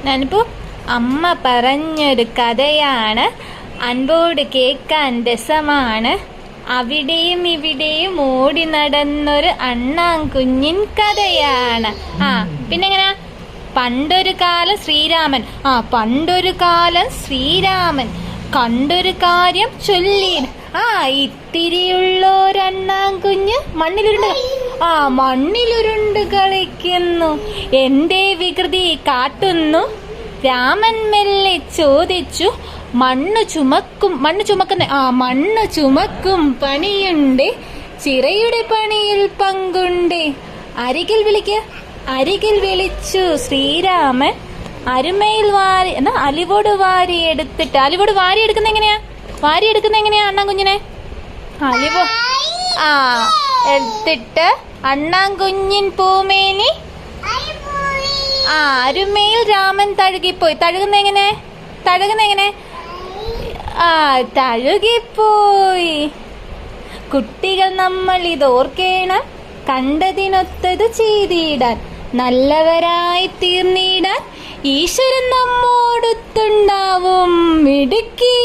ഞാനിപ്പോൾ അമ്മ പറഞ്ഞൊരു കഥയാണ്. അൻപോട് കേൾക്കാൻ രസമാണ്. അവിടെയും ഇവിടെയും ഓടി നടന്നൊരു അണ്ണാൻകുഞ്ഞിൻ കഥയാണ്. പിന്നെ എങ്ങനെയാ? പണ്ടൊരു കാലം ശ്രീരാമൻ പണ്ടൊരു കാലം ശ്രീരാമൻ കണ്ടൊരു കാര്യം ചൊല്ലി. ഇത്തിരിയുള്ളൊരണ്ണാൻകുഞ്ഞ് മണ്ണിലുരുണ്ട് കളിക്കുന്നു. എന്തേ വികൃതി കാട്ടുന്നു? രാമൻ മെല്ലെ ചോദിച്ചു. മണ്ണ് ചുമക്കും പണിയുണ്ട്, ചിറയുടെ പണിയിൽ പങ്കുണ്ട്. അരികിൽ വിളിച്ചു ശ്രീരാമൻ. അരുമയിൽ അലിവോട് വാരി എടുത്തിട്ട്. അലിവോട് വാരി എടുക്കുന്ന എങ്ങനെയാ അണ്ണാൻകുഞ്ഞിനെ? എടുത്തിട്ട് അണ്ണാൻകുഞ്ഞിൻ പൂമേനി അരുമയിൽ രാമൻ തഴുകിപ്പോയി. തഴുകുന്ന എങ്ങനെ? തഴുകിപ്പോയി. കുട്ടികൾ നമ്മൾ ഇതോർക്കേണം, കണ്ടതിനൊത്തത് ചെയ്തിടാൻ, നല്ലവരായി തീർന്നിടാൻ ഈശ്വരൻ നമ്മോടൊത്തുണ്ടാവും. മിടുക്കി.